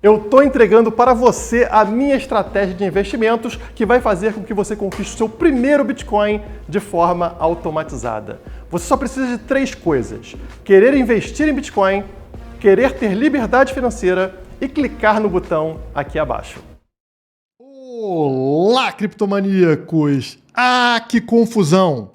Eu estou entregando para você a minha estratégia de investimentos que vai fazer com que você conquiste o seu primeiro Bitcoin de forma automatizada. Você só precisa de 3 coisas: querer investir em Bitcoin, querer ter liberdade financeira e clicar no botão aqui abaixo. Olá, criptomaníacos! Ah, que confusão!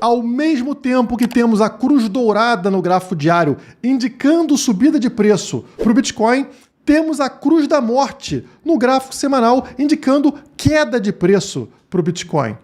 Ao mesmo tempo que temos a cruz dourada no gráfico diário indicando subida de preço para o Bitcoin, temos a cruz da morte no gráfico semanal indicando queda de preço para o Bitcoin.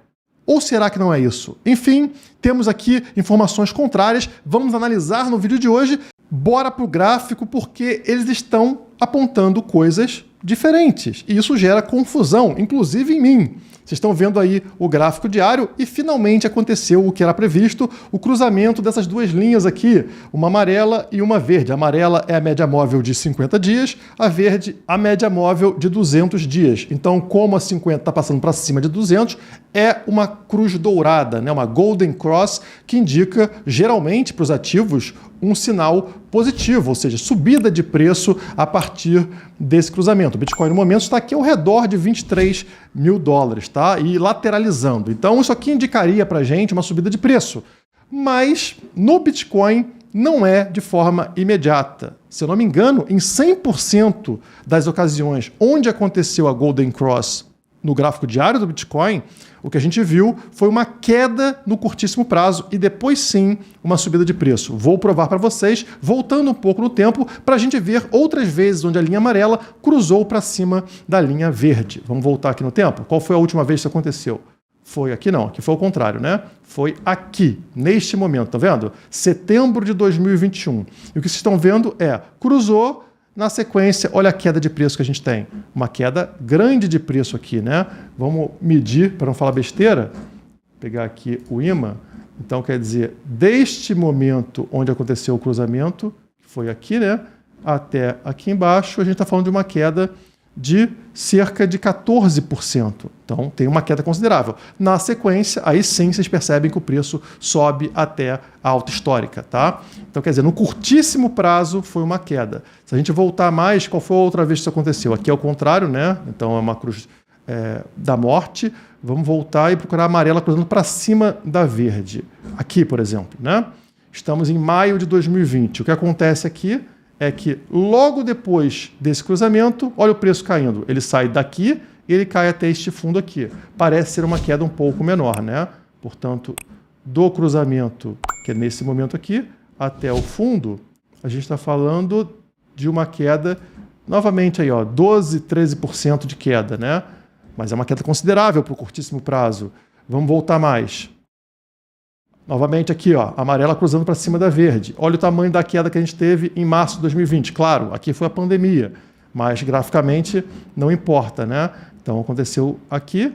Ou será que não é isso? Enfim, temos aqui informações contrárias, vamos analisar no vídeo de hoje. Bora para o gráfico porque eles estão apontando coisas diferentes e isso gera confusão, inclusive em mim. Vocês estão vendo aí o gráfico diário e finalmente aconteceu o que era previsto, o cruzamento dessas duas linhas aqui, uma amarela e uma verde. A amarela é a média móvel de 50 dias, a verde a média móvel de 200 dias. Então, como a 50 está passando para cima de 200, é uma cruz dourada, né? Uma Golden Cross, que indica, geralmente, para os ativos, um sinal positivo, ou seja, subida de preço a partir desse cruzamento. O Bitcoin, no momento, está aqui ao redor de 23 mil dólares, tá? E lateralizando. Então, isso aqui indicaria para a gente uma subida de preço. Mas, no Bitcoin, não é de forma imediata. Se eu não me engano, em 100% das ocasiões onde aconteceu a Golden Cross no gráfico diário do Bitcoin, o que a gente viu foi uma queda no curtíssimo prazo e depois sim uma subida de preço. Vou provar para vocês, voltando um pouco no tempo, para a gente ver outras vezes onde a linha amarela cruzou para cima da linha verde. Vamos voltar aqui no tempo? Qual foi a última vez que isso aconteceu? Foi aqui não, aqui foi o contrário, né? Foi aqui, neste momento, tá vendo? Setembro de 2021. E o que vocês estão vendo é, cruzou. Na sequência, olha a queda de preço que a gente tem. Uma queda grande de preço aqui, né? Vamos medir, para não falar besteira. Vou pegar aqui o imã. Então, quer dizer, deste momento onde aconteceu o cruzamento, que foi aqui, né? Até aqui embaixo, a gente está falando de uma queda de cerca de 14%. Então, tem uma queda considerável. Na sequência, aí sim vocês percebem que o preço sobe até a alta histórica, tá? Então, quer dizer, no curtíssimo prazo foi uma queda. Se a gente voltar mais, qual foi a outra vez que isso aconteceu? Aqui é o contrário, né? Então, é uma cruz da morte. Vamos voltar e procurar a amarela cruzando para cima da verde. Aqui, por exemplo, né? Estamos em maio de 2020. O que acontece aqui é que logo depois desse cruzamento, olha o preço caindo. Ele sai daqui e ele cai até este fundo aqui. Parece ser uma queda um pouco menor, né? Portanto, do cruzamento, que é nesse momento aqui, até o fundo, a gente está falando de uma queda, novamente aí, ó, 12, 13% de queda, né? Mas é uma queda considerável para o curtíssimo prazo. Vamos voltar mais. Novamente aqui, ó, amarela cruzando para cima da verde. Olha o tamanho da queda que a gente teve em março de 2020. Claro, aqui foi a pandemia, mas graficamente não importa, né? Então aconteceu aqui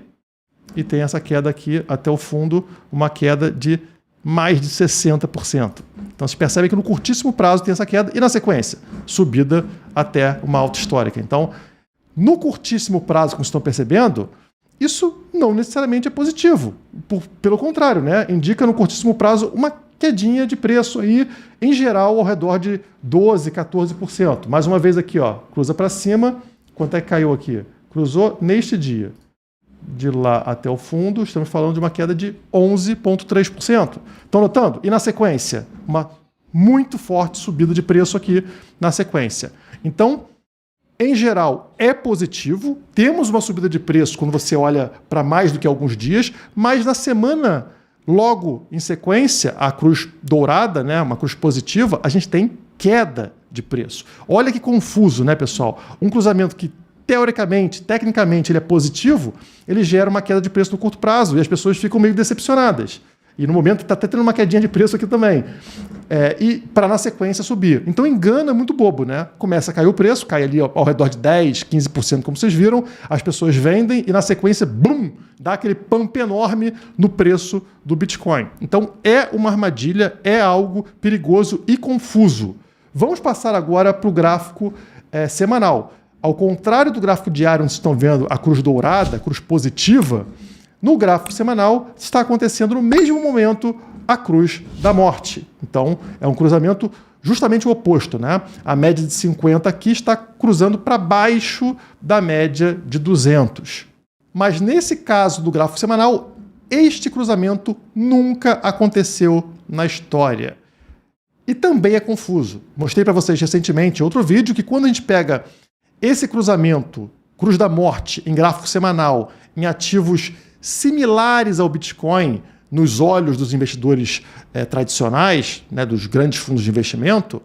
e tem essa queda aqui até o fundo, uma queda de mais de 60%. Então se percebe que no curtíssimo prazo tem essa queda e na sequência, subida até uma alta histórica. Então, no curtíssimo prazo, como vocês estão percebendo, isso não necessariamente é positivo. Pelo contrário, né? Indica no curtíssimo prazo uma quedinha de preço aí, em geral, ao redor de 12%, 14%. Mais uma vez aqui, ó, cruza para cima. Quanto é que caiu aqui? Cruzou neste dia. De lá até o fundo, estamos falando de uma queda de 11,3%. Estão notando? E na sequência, uma muito forte subida de preço aqui na sequência. Então, em geral, é positivo. Temos uma subida de preço quando você olha para mais do que alguns dias, mas na semana, logo em sequência, a cruz dourada, né, uma cruz positiva, a gente tem queda de preço. Olha que confuso, né, pessoal? Um cruzamento que, teoricamente, tecnicamente, ele é positivo, ele gera uma queda de preço no curto prazo e as pessoas ficam meio decepcionadas. E no momento está até tendo uma quedinha de preço aqui também. E para na sequência subir. Então engana muito bobo, né? Começa a cair o preço, cai ali ao redor de 10%, 15%, como vocês viram, as pessoas vendem e na sequência, bum, dá aquele pump enorme no preço do Bitcoin. Então é uma armadilha, é algo perigoso e confuso. Vamos passar agora para o gráfico semanal. Ao contrário do gráfico diário, onde vocês estão vendo a cruz dourada, a cruz positiva, no gráfico semanal está acontecendo no mesmo momento a cruz da morte. Então, é um cruzamento justamente o oposto, né? A média de 50 aqui está cruzando para baixo da média de 200. Mas nesse caso do gráfico semanal, este cruzamento nunca aconteceu na história. E também é confuso. Mostrei para vocês recentemente em outro vídeo que quando a gente pega esse cruzamento, cruz da morte, em gráfico semanal, em ativos similares ao Bitcoin, nos olhos dos investidores tradicionais, né, dos grandes fundos de investimento,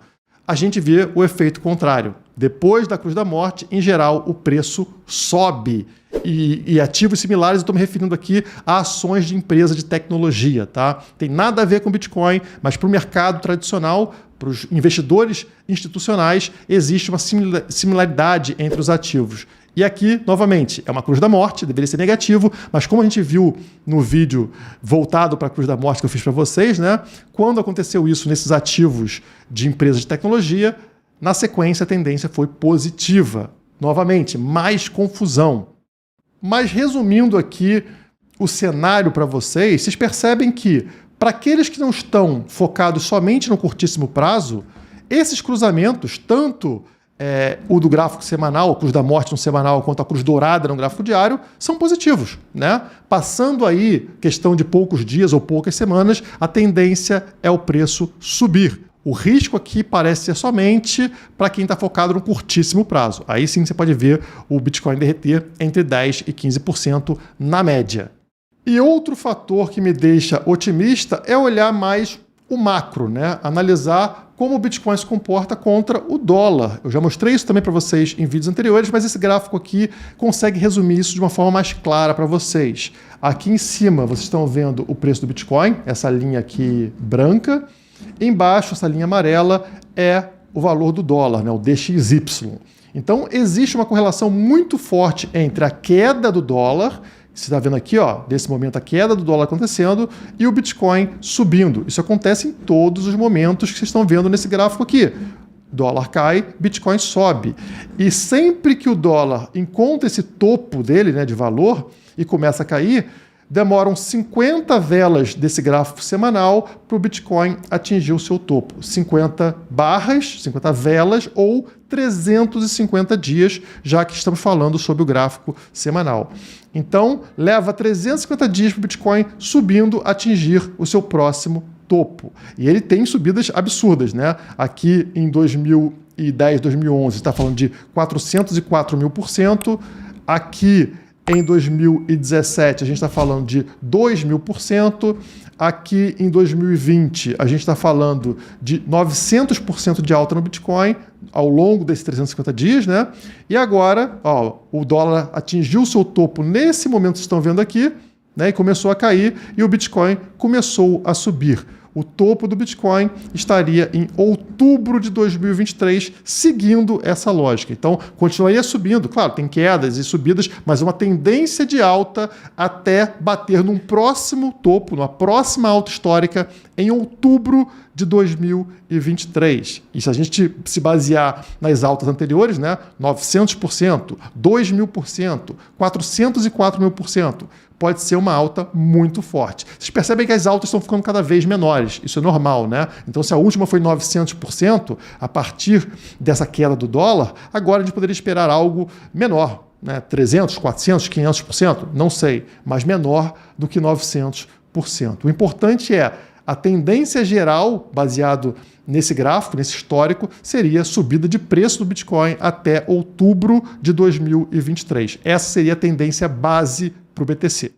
a gente vê o efeito contrário. Depois da cruz da morte, em geral, o preço sobe. E ativos similares, eu estou me referindo aqui a ações de empresa de tecnologia, tá? Tem nada a ver com Bitcoin, mas para o mercado tradicional, para os investidores institucionais, existe uma similaridade entre os ativos. E aqui, novamente, é uma cruz da morte, deveria ser negativo, mas como a gente viu no vídeo voltado para a cruz da morte que eu fiz para vocês, né? Quando aconteceu isso nesses ativos de empresas de tecnologia, na sequência a tendência foi positiva. Novamente, mais confusão. Mas resumindo aqui o cenário para vocês, vocês percebem que, para aqueles que não estão focados somente no curtíssimo prazo, esses cruzamentos, tanto o do gráfico semanal, a cruz da morte no semanal, quanto a cruz dourada no gráfico diário, são positivos, né? Passando aí questão de poucos dias ou poucas semanas, a tendência é o preço subir. O risco aqui parece ser somente para quem está focado no curtíssimo prazo. Aí sim você pode ver o Bitcoin derreter entre 10% e 15% na média. E outro fator que me deixa otimista é olhar mais o macro, né? Analisar como o Bitcoin se comporta contra o dólar. Eu já mostrei isso também para vocês em vídeos anteriores, mas esse gráfico aqui consegue resumir isso de uma forma mais clara para vocês. Aqui em cima vocês estão vendo o preço do Bitcoin, essa linha aqui branca. Embaixo, essa linha amarela é o valor do dólar, né? O DXY. Então existe uma correlação muito forte entre a queda do dólar, você está vendo aqui, ó, nesse momento a queda do dólar acontecendo e o Bitcoin subindo. Isso acontece em todos os momentos que vocês estão vendo nesse gráfico aqui. Dólar cai, Bitcoin sobe. E sempre que o dólar encontra esse topo dele, né, de valor, e começa a cair, demoram 50 velas desse gráfico semanal para o Bitcoin atingir o seu topo. 50 barras, 50 velas ou 350 dias, já que estamos falando sobre o gráfico semanal. Então, leva 350 dias para o Bitcoin subindo atingir o seu próximo topo. E ele tem subidas absurdas, né? Aqui em 2010, 2011, está falando de 404.000%. Aqui em 2017, a gente está falando de 2.000%. Aqui em 2020, a gente está falando de 900% de alta no Bitcoin ao longo desses 350 dias, né? E agora, ó, o dólar atingiu o seu topo nesse momento que vocês estão vendo aqui, né? E começou a cair e o Bitcoin começou a subir. O topo do Bitcoin estaria em outubro de 2023, seguindo essa lógica. Então, continuaria subindo. Claro, tem quedas e subidas, mas uma tendência de alta até bater num próximo topo, numa próxima alta histórica, em outubro de 2023. E se a gente se basear nas altas anteriores, né, 900%, 2.000%, 404.000%, pode ser uma alta muito forte. Vocês percebem que as altas estão ficando cada vez menores. Isso é normal, né? Então, se a última foi 900%, a partir dessa queda do dólar, agora a gente poderia esperar algo menor, né? 300%, 400%, 500%, não sei, mas menor do que 900%. O importante é a tendência geral, baseado nesse gráfico, nesse histórico, seria a subida de preço do Bitcoin até outubro de 2023. Essa seria a tendência base para o BTC.